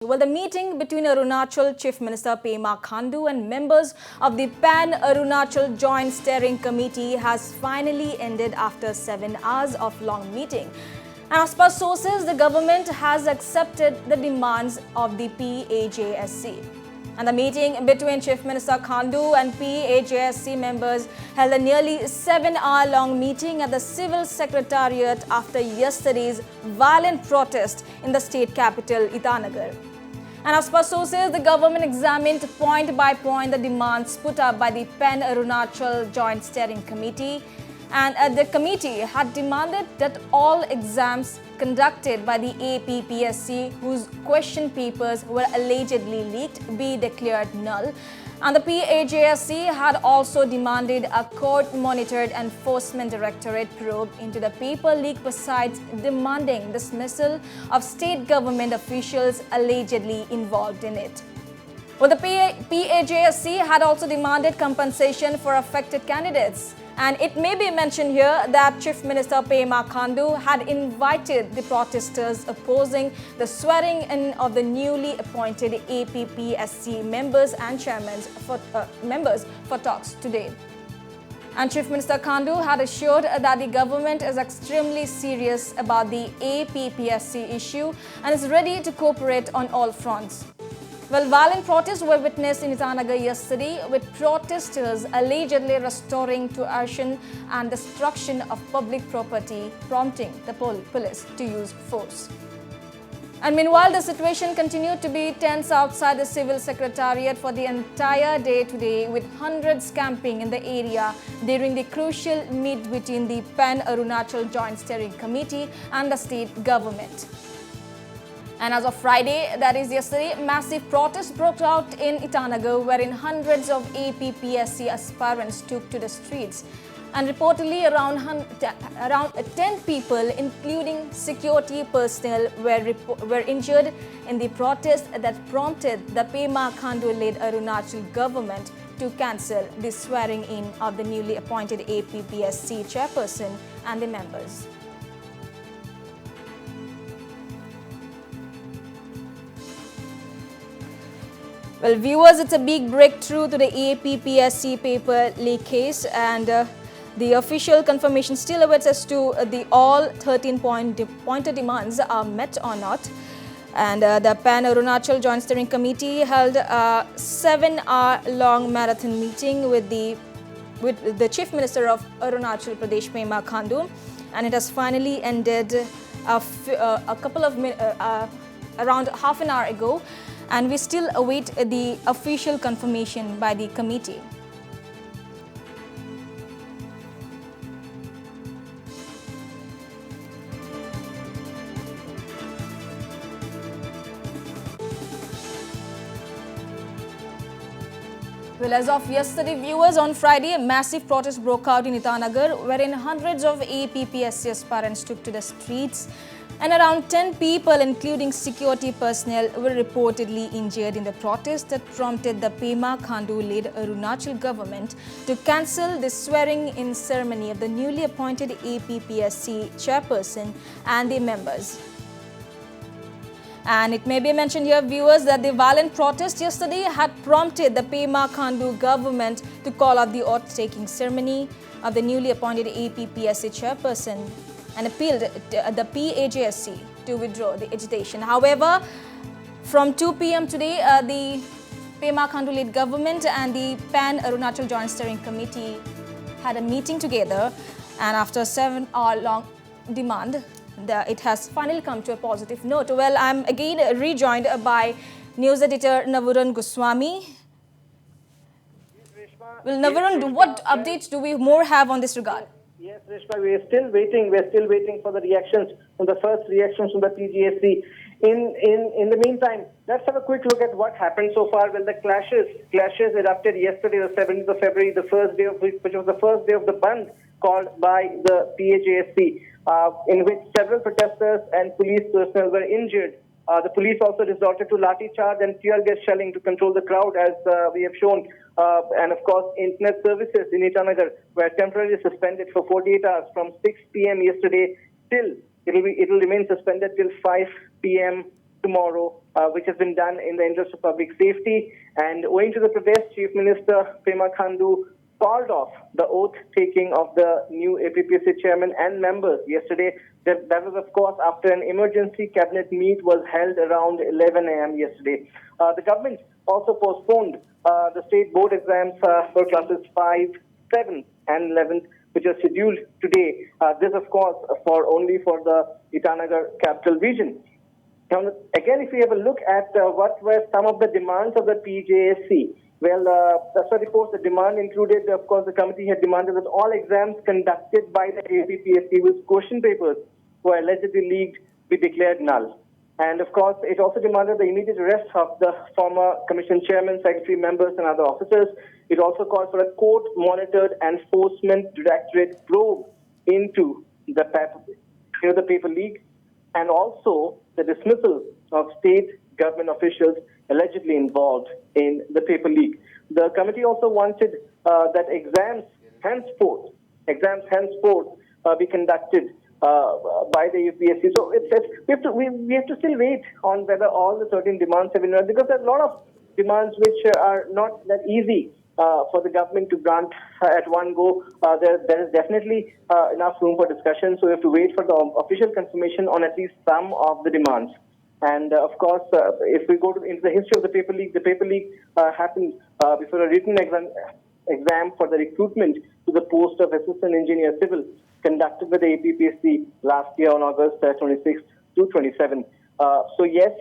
Well, the meeting between Arunachal Chief Minister Pema Khandu and members of the Pan-Arunachal Joint Steering Committee has finally ended after 7 hours of long meeting. As per sources, the government has accepted the demands of the PAJSC. And the meeting between Chief Minister Khandu and PAJSC members held a nearly 7-hour-long meeting at the Civil Secretariat after yesterday's violent protest in the state capital, Itanagar. And as per sources, the government examined point by point the demands put up by the Pan-Arunachal Joint Steering Committee. And the committee had demanded that all exams conducted by the APPSC, whose question papers were allegedly leaked, be declared null. And the PAJSC had also demanded a court-monitored enforcement directorate probe into the paper leak, besides demanding dismissal of state government officials allegedly involved in it. Well, the PAJSC had also demanded compensation for affected candidates. And it may be mentioned here that Chief Minister Pema Khandu had invited the protesters opposing the swearing-in of the newly appointed APPSC members and chairmen for talks today. And Chief Minister Khandu had assured that the government is extremely serious about the APPSC issue and is ready to cooperate on all fronts. Well, violent protests were witnessed in Itanagar yesterday, with protesters allegedly restoring coercion and destruction of public property, prompting the police to use force. And meanwhile, the situation continued to be tense outside the Civil Secretariat for the entire day today, with hundreds camping in the area during the crucial meet between the Pan-Arunachal Joint Steering Committee and the state government. And as of Friday, that is yesterday, massive protests broke out in Itanagar, wherein hundreds of APPSC aspirants took to the streets. And reportedly, around 10 people, including security personnel, were injured in the protest that prompted the Pema Khandu-led Arunachal government to cancel the swearing-in of the newly appointed APPSC chairperson and the members. Well, viewers, it's a big breakthrough to the APPSC paper leak case, and the official confirmation still awaits as to the all 13 pointer demands are met or not. And the Pan-Arunachal Joint Steering Committee held a 7-hour-long marathon meeting with the Chief Minister of Arunachal Pradesh, Pema Khandu, and it has finally ended around half an hour ago. And we still await the official confirmation by the committee. Well, as of yesterday, viewers, on Friday, a massive protest broke out in Itanagar, wherein hundreds of APPSC aspirants took to the streets. And around 10 people, including security personnel, were reportedly injured in the protest that prompted the Pema Khandu-led Arunachal government to cancel the swearing-in ceremony of the newly appointed APPSC chairperson and the members. And it may be mentioned here, viewers, that the violent protest yesterday had prompted the Pema Khandu government to call out the oath-taking ceremony of the newly appointed APPSC chairperson and appealed the PAJSC to withdraw the agitation. However, from 2 p.m. today, the Pema Khandu-led government and the Pan-Arunachal Joint Steering Committee had a meeting together, and after a 7-hour-long demand, it has finally come to a positive note. Well, I'm again rejoined by news editor Navarun Goswami. Well, Navarun, what updates do we more have on this regard? Yes, Rishma, we are still waiting. We're still waiting for the reactions, from the first reactions from the PGSC. In the meantime, let's have a quick look at what happened so far. Well, the clashes erupted yesterday, the 7th of February, which was the first day of the Bandh called by the PAJSC, in which several protesters and police personnel were injured. The police also resorted to lathi charge and tear gas shelling to control the crowd, as we have shown. And of course, internet services in Itanagar were temporarily suspended for 48 hours from 6 p.m. yesterday till it will remain suspended till 5 p.m. tomorrow which has been done in the interest of public safety. And owing to the protest, Chief Minister Pema Khandu called off the oath-taking of the new APPSC chairman and members yesterday. That was, of course, after an emergency cabinet meet was held around 11 a.m. yesterday. The government also postponed the state board exams for classes 5, 7 and 11th, which are scheduled today. This, of course, only for the Itanagar capital region. Now, again, if we have a look at what were some of the demands of the PJSC, well, as per reports, the demand included, of course, the committee had demanded that all exams conducted by the APPSC with question papers were allegedly leaked be declared null. And, of course, it also demanded the immediate arrest of the former commission chairman, secretary members, and other officers. It also called for a court-monitored enforcement directorate probe into the paper leak, and also the dismissal of state government officials allegedly involved in the paper leak. The committee also wanted that exams henceforth be conducted by the UPSC. So we have to still wait on whether all the 13 demands have been met, because there's a lot of demands which are not that easy for the government to grant at one go. There is definitely enough room for discussion, so we have to wait for the official confirmation on at least some of the demands. And of course, if we go into the history of the paper leak happened before a written exam for the recruitment to the post of Assistant Engineer Civil conducted by the APPSC last year on August 26 to 27. So yes,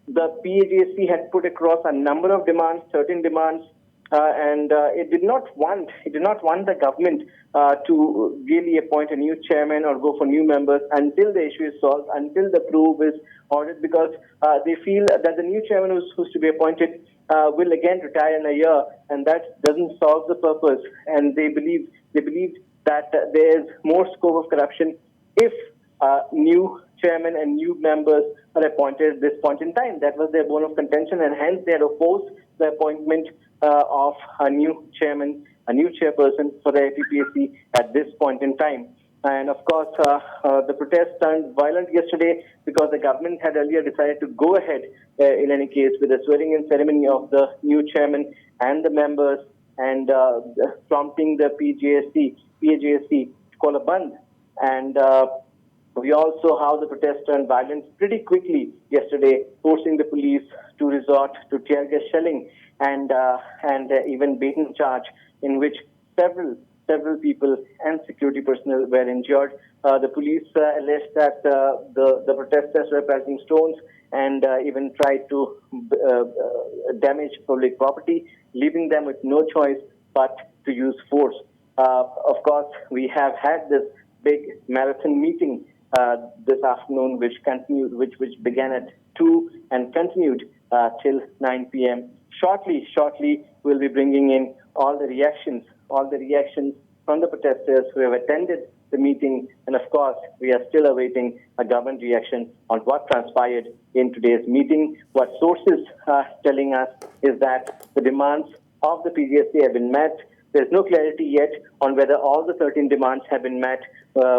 the PAJSC had put across a number of demands, 13 demands, and it did not want the government to really appoint a new chairman or go for new members until the issue is solved, until the probe is ordered, because they feel that the new chairman who's to be appointed will again retire in a year, and that doesn't solve the purpose. And they believed that there is more scope of corruption if new chairman and new members are appointed at this point in time. That was their bone of contention, and hence they had opposed the appointment of a new chairman, a new chairperson for the APPSC at this point in time. And of course, the protest turned violent yesterday because the government had earlier decided to go ahead, in any case, with the swearing-in ceremony of the new chairman and the members, and prompting the PAJSC to call a band. And we all saw how the protest turned violent pretty quickly yesterday, forcing the police to resort to tear gas shelling and even beaten charge, in which several people and security personnel were injured. The police alleged that the protesters were pelting stones and even tried to damage public property, leaving them with no choice but to use force. Of course, we have had this big marathon meeting this afternoon, which began at 2 and continued till 9 p.m. Shortly, we'll be bringing in all the reactions from the protesters who have attended the meeting, and of course, we are still awaiting a government reaction on what transpired in today's meeting. What sources are telling us is that the demands of the PGSC have been met. There's no clarity yet on whether all the 13 demands have been met.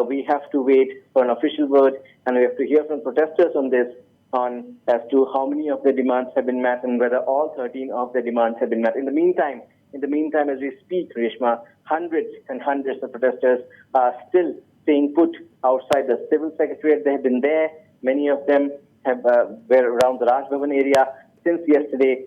We have to wait for an official word, and we have to hear from protesters on this, as to how many of the demands have been met and whether all 13 of the demands have been met. In the meantime, as we speak, Reshma, hundreds and hundreds of protesters are still staying put outside the civil secretariat. They have been there. Many of them were around the Raj Bhavan area since yesterday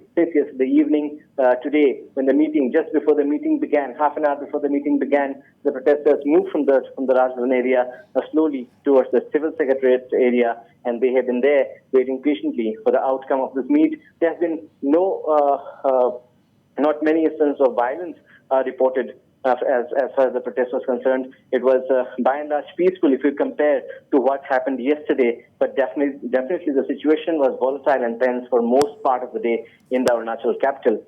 evening. Today, just before the meeting began, half an hour before the meeting began, the protesters moved from the Raj Bhavan area slowly towards the civil secretariat area, and they have been there waiting patiently for the outcome of this meet. There has been not many instances of violence reported as far as the protest was concerned. It was by and large peaceful if you compare to what happened yesterday, but definitely the situation was volatile and tense for most part of the day in the Arunachal capital.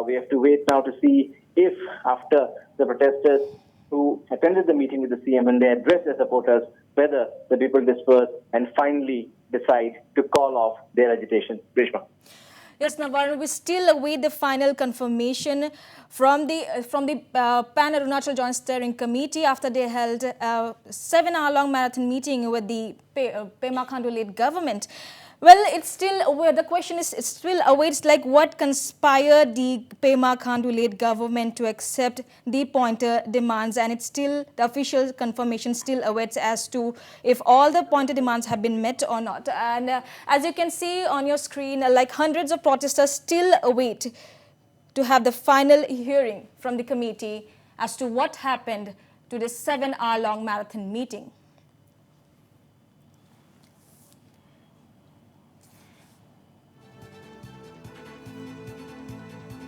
We have to wait now to see if, after the protesters who attended the meeting with the CM and they addressed their supporters, whether the people disperse and finally decide to call off their agitation. Reshma. Yes, Navarro, we still await the final confirmation from the Pan Arunachal Joint Steering Committee after they held a 7-hour-long marathon meeting with the Pema Khandu-led government. Well, it's still, the question is, it still awaits like what conspired the Pema Khandu-led government to accept the pointer demands, and it's still, the official confirmation still awaits as to if all the pointer demands have been met or not. And as you can see on your screen, like hundreds of protesters still await to have the final hearing from the committee as to what happened to this 7-hour-long marathon meeting.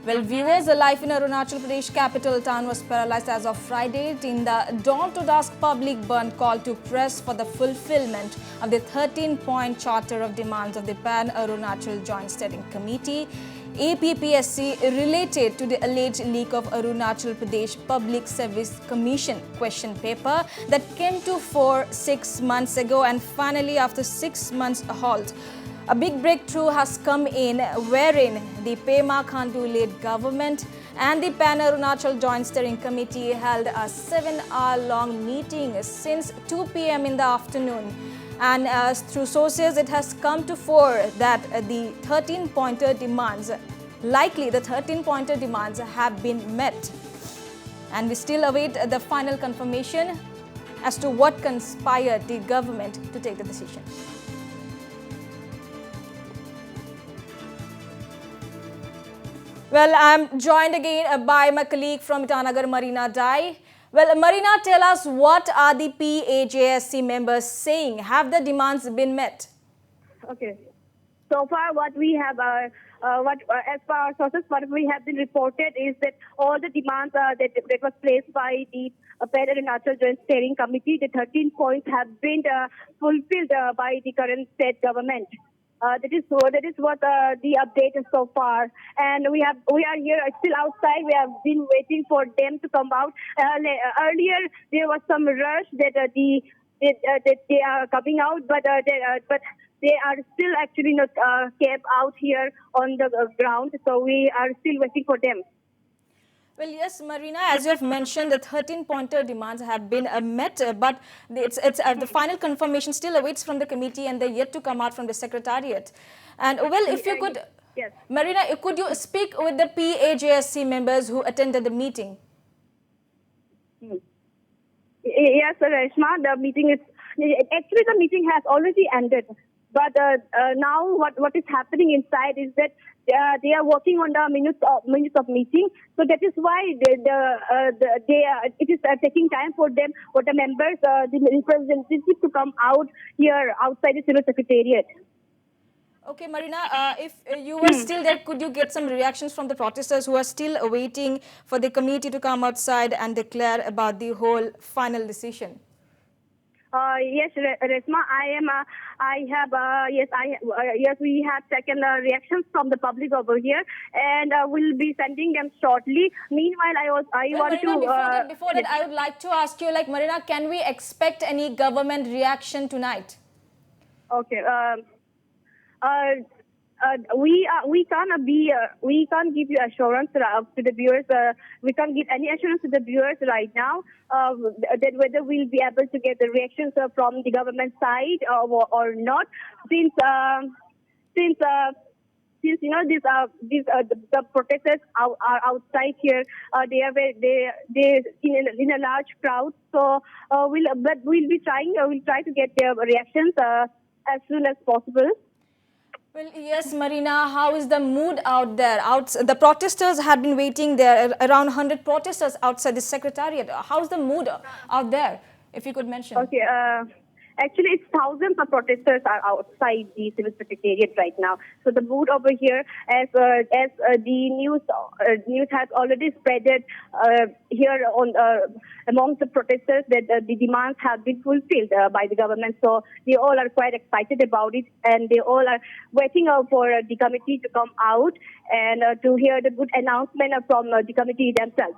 Well, viewers, the life in Arunachal Pradesh capital town was paralyzed as of Friday in the dawn to dusk public burn call to press for the fulfillment of the 13-point charter of demands of the Pan-Arunachal Joint Steering Committee, APPSC, related to the alleged leak of Arunachal Pradesh Public Service Commission question paper that came to fore 6 months ago, and finally after 6 months halt, a big breakthrough has come in wherein the Pema Khandu-led government and the Pan-Arunachal Joint Steering Committee held a 7-hour-long meeting since 2 p.m. in the afternoon. And through sources, it has come to fore that the 13-pointer demands, likely the 13-pointer demands have been met. And we still await the final confirmation as to what conspired the government to take the decision. Well, I'm joined again by my colleague from Itanagar, Marina Dai. Well, Marina, tell us, what are the PAJSC members saying? Have the demands been met? Okay. So far, what we have, as per our sources, what we have been reported is that all the demands that was placed by the Pan-Arunachal Joint Steering Committee, the 13 points have been fulfilled by the current state government. That is what the update is so far, and we are here still outside. We have been waiting for them to come out. Earlier there was some rush that they are coming out, but they are still actually not kept out here on the ground. So we are still waiting for them. Well, yes, Marina, as you have mentioned, the 13-pointer demands have been met, but the final confirmation still awaits from the committee, and they're yet to come out from the secretariat. And well, if you could, yes, Marina, could you speak with the PAJSC members who attended the meeting? Yes, Reshma, the meeting is actually the meeting has already ended. But now what is happening inside is that they are working on the minutes of meeting. So that is why it is taking time for them, for the members, the representatives to come out here outside the civil secretariat. Okay, Marina, if you were still there, could you get some reactions from the protesters who are still awaiting for the committee to come outside and declare about the whole final decision? Yes, Resma, yes, we have taken reactions from the public over here, and we'll be sending them shortly. Meanwhile, Before that, I would like to ask you, like, Marina, can we expect any government reaction tonight? Okay. We can't give you assurance to the viewers. We can't give any assurance to the viewers right now that whether we'll be able to get the reactions from the government side or not. Since you know the protesters are outside here, they in a large crowd. So we'll try to get their reactions as soon as possible. Well, yes, Marina, how is the mood out there? The protesters had been waiting there, around 100 protesters outside the secretariat. How's the mood out there, if you could mention? Okay, actually, it's thousands of protesters are outside the civil secretariat right now. So the mood over here, as the news has already spreaded here among the protesters, that the demands have been fulfilled by the government. So they all are quite excited about it, and they all are waiting for the committee to come out and to hear the good announcement from the committee themselves.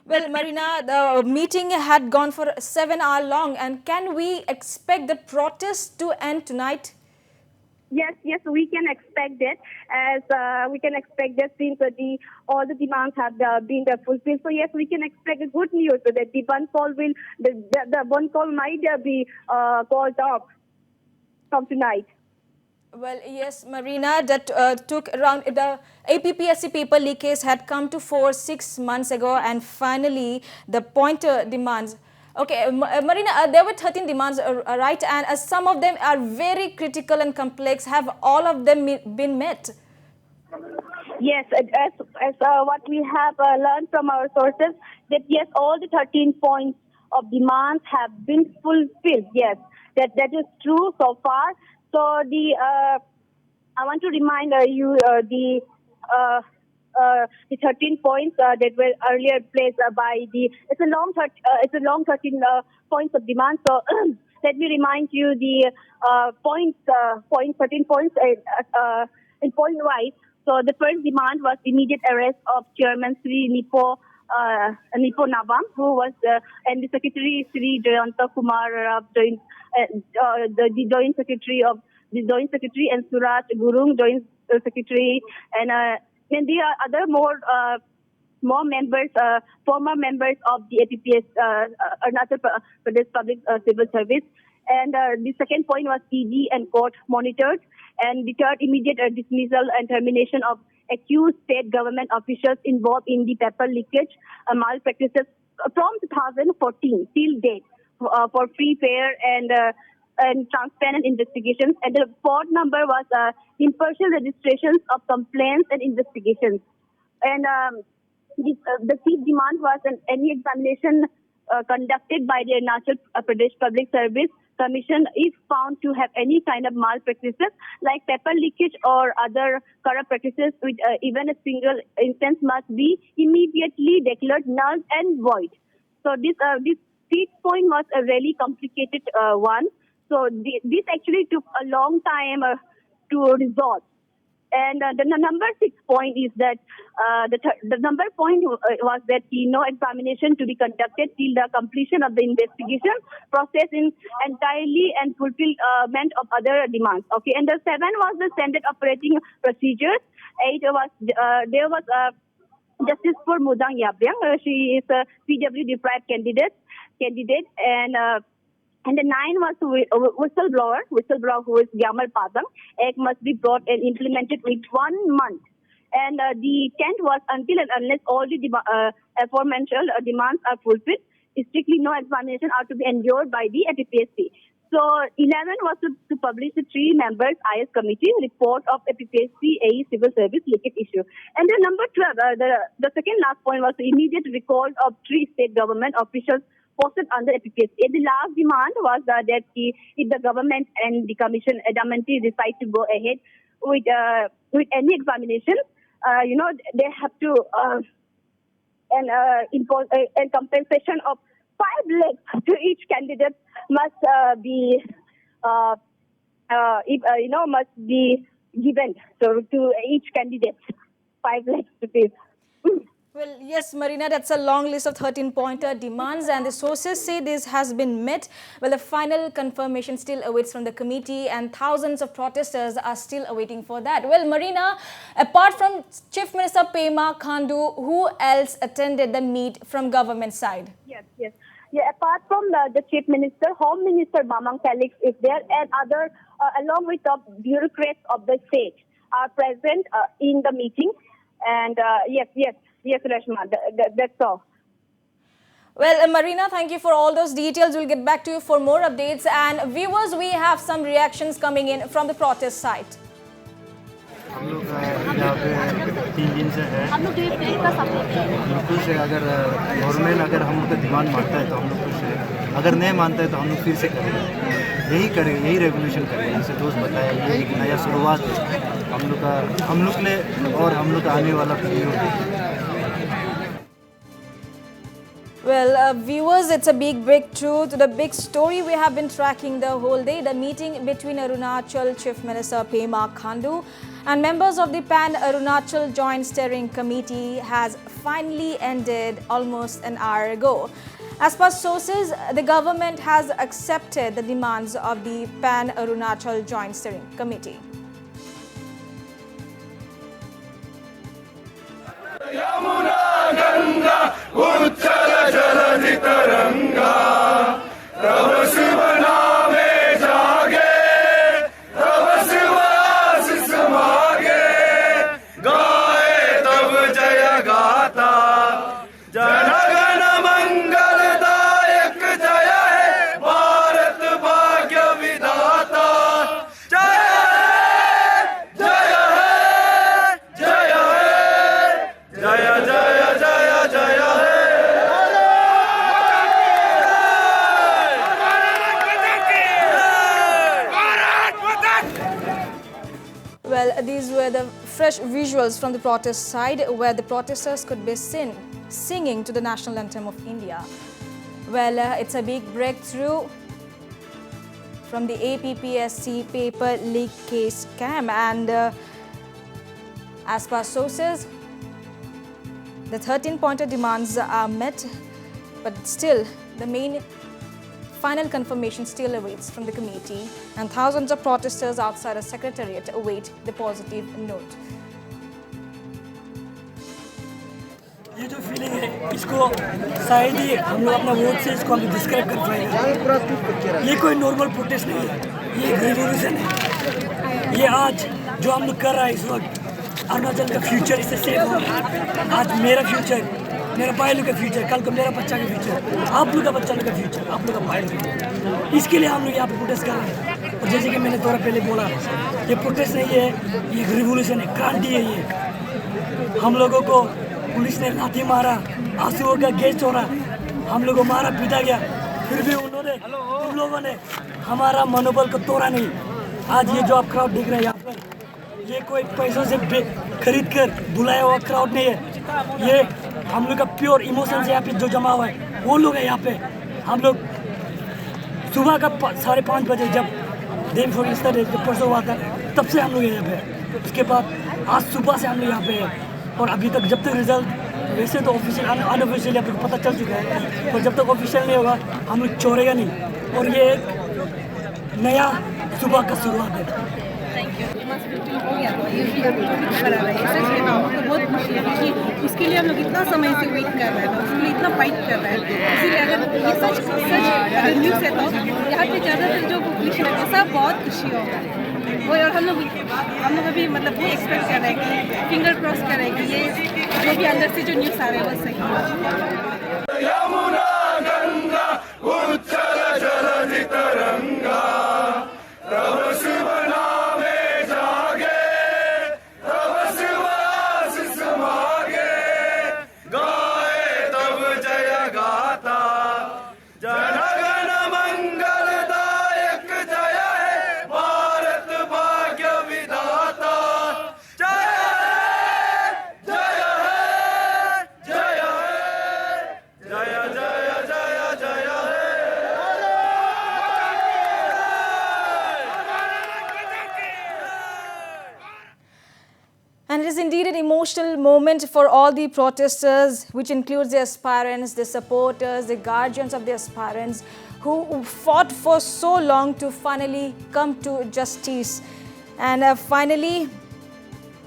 Well, Marina, the meeting had gone for 7 hours long, and can we expect the protests to end tonight? Yes, we can expect that, as we can expect that since all the demands have been fulfilled. So yes, we can expect a good news that the one call might be called off from tonight. Well, yes, Marina, that took around the APPSC paper leak case had come to 6 months ago, and finally the pointer demands. Okay, Marina, there were 13 demands, right? And some of them are very critical and complex. Have all of them been met? Yes, as what we have learned from our sources, that yes, all the 13 points of demands have been fulfilled. Yes, that is true so far. So I want to remind you the 13 points that were earlier placed by the. It's a long 13 points of demand. So let me remind you the 13 points in point wise. So the first demand was immediate arrest of Chairman Sri Nipo Navam, who was and the Secretary Sri Jayanta Kumar, the Joint Secretary and Suraj Gurung, Joint Secretary, and there are other more members, former members of the APPS, Arunachal Pradesh Public Civil Service. And the second point was ED and court monitored. And the third, immediate dismissal and termination of accused state government officials involved in the paper leakage malpractices from 2014 till date for free, fair, and transparent investigations. And the fourth number was impartial registrations of complaints and investigations. And the chief demand was any examination conducted by the Arunachal Pradesh Public Service Commission if found to have any kind of malpractices like paper leakage or other corrupt practices with even a single instance must be immediately declared null and void. So this fifth point was a really complicated one. So this actually took a long time to resolve. And the number 6 point is that the number point was that no examination to be conducted till the completion of the investigation process in entirely and fulfillment of other demands. Okay, and the 7 was the standard operating procedures. 8 was there was Justice for Mudang Yabyang. She is a PW deprived candidate, and the 9 was whistleblower who is Gyamal Padang. Act must be brought and implemented with 1 month. And the 10th was until and unless all the aforementioned demands are fulfilled, strictly no examination are to be endured by the APPSC. So 11 was to publish the 3 members IS committee report of APPSC AE civil service leakage issue. And then number 12, the second last point was the immediate recall of 3 state government officials posted under APPSC. The last demand was that if the government and the commission adamantly decide to go ahead with any examination, they have to impose a compensation of 5 lakhs to each candidate must be given. So to each candidate, 5 lakhs rupees. Well, yes, Marina, that's a long list of 13-pointer demands, and the sources say this has been met. Well, the final confirmation still awaits from the committee, and thousands of protesters are still awaiting for that. Well, Marina, apart from Chief Minister Pema Khandu, who else attended the meet from government side? Yes. Yeah, apart from the Chief Minister, Home Minister Bamang Felix is there, and other, along with the bureaucrats of the state, are present in the meeting. And Yes, Rashma, that's all. Well, Marina, thank you for all those details. We'll get back to you for more updates. And viewers, we have some reactions coming in from the protest site. हम लोग यहाँ पे 3 दिन से है। हम लोग बिल्कुल से अगर गवर्नमेंट अगर हम लोग का डिमांड मानता है तो हम लोग खुश है, अगर नहीं मानता है तो हम लोग फिर से करेंगे, यही रेवोल्यूशन करेंगे। जैसे दोस्त बताया, ये एक नया शुरुआत है हम लोग ने और हम लोग का आने वाला पीढ़ी। Well, viewers, it's a big breakthrough to the big story we have been tracking the whole day. The meeting between Arunachal Chief Minister Pema Khandu and members of the Pan-Arunachal Joint Steering Committee has finally ended almost an hour ago. As per sources, the government has accepted the demands of the Pan-Arunachal Joint Steering Committee. तव शिव नामे जागे, तव Shiv these were the fresh visuals from the protest side, where the protesters could be seen singing to the national anthem of India. Well, it's a big breakthrough from the APPSC paper leak case scam, and as per sources, the 13-pointer demands are met, but still the main final confirmation still awaits from the committee, and thousands of protesters outside a secretariat await the positive note. ये जो feeling है इसको शायद ही हम लोग अपना vote से इसको हम डिस्क्राइब कर पाएंगे। ये कोई नॉर्मल प्रोटेस्ट नहीं है, ये एक रिवॉल्यूशन है। ये आज जो हम लोग कर रहा है इस वक्त, अरुणाचल का फ्यूचर इससे सेव होगा। आज मेरा फ्यूचर, मेरा भाई लोग का फ्यूचर, कल को मेरा बच्चा का फ्यूचर, आप लोग का बच्चा लोग का फ्यूचर, आप लोग का भाई लोग। इसके लिए हम लोग यहाँ पे प्रोटेस्ट कर रहे हैं। और जैसे कि मैंने थोड़ा पहले बोला, ये प्रोटेस्ट नहीं है, ये एक रिवॉल्यूशन है, क्रांति है। ये हम लोगों को पुलिस ने लाठी मारा, आंसुओं का गैस छोड़ा, हम लोगों को मारा पीटा गया, फिर भी उन लोगों ने हमारा मनोबल को तोड़ा नहीं। आज ये जो आप क्राउड देख रहे हैं यहाँ पर, ये कोई पैसों से खरीद कर बुलाया हुआ क्राउड नहीं है। ये हम लोग का प्योर इमोशन से यहाँ पे जो जमा हुआ है वो लोग है यहाँ पे। हम लोग सुबह का 5:30 बजे जब दिन जब परसों हुआ था, तब से हम लोग यहाँ पे। उसके बाद आज सुबह से हम लोग यहाँ पे हैं, और अभी तक जब तक रिजल्ट, वैसे तो ऑफिशियल अनऑफिशियल आप लोग पता चल चुका है, पर जब तक ऑफिशियल नहीं होगा हम लोग छोड़ेगा नहीं। और ये एक नया सुबह का शुरुआत है। बहुत खुशी है कि उसके लिए हम लोग इतना समय से वेट कर रहे हैं, उसके लिए इतना फाइट कर रहे हैं। इसीलिए अगर ये सच अगर न्यूज़ है तो यहाँ पे ज़्यादातर जो पॉपुलेशन है सब बहुत खुशी होगा। और हम लोग अभी मतलब वो एक्सपेक्ट कर रहे हैं कि फिंगर क्रॉस कर रहे हैं कि ये जो भी अंदर से जो न्यूज़ आ रहा है वो सही है। And it is indeed an emotional moment for all the protesters, which includes the aspirants, the supporters, the guardians of the aspirants, who fought for so long to finally come to justice. And finally,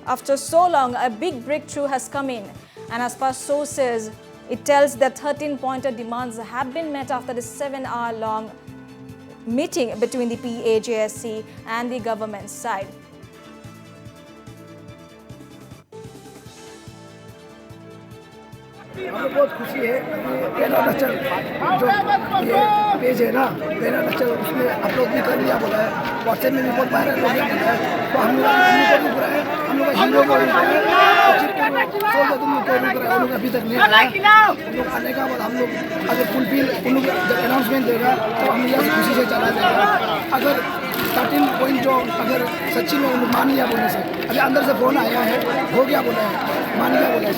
after so long, a big breakthrough has come in. And as per sources, it tells that 13-pointer demands have been met after the 7-hour-long meeting between the PAJSC and the government side. हमें बहुत खुशी है कि अरुणाचल जो ये page है ना, अरुणाचल उसमें अपलोड भी कर दिया बोला है, व्हाट्सएप में भी बहुत वायरल हो गया बोला है। तो हम लोग को भी बुरा है, हम लोग हीरो को भी बुरा है, तो तुम लोग को भी बुरा है। हम लोग अभी तक नहीं आया, हम लोग आने का बाद हम लोग अगर फुलफिल उन लोग जब अनाउंसमेंट देगा तो हम लोग खुशी से चला जाएगा। अगर 13 पॉइंट जो अगर सच्ची में उन लोग मान लिया बोलने से, अभी अंदर से फोन आया है, हो गया बोला है, मान लिया बोला है।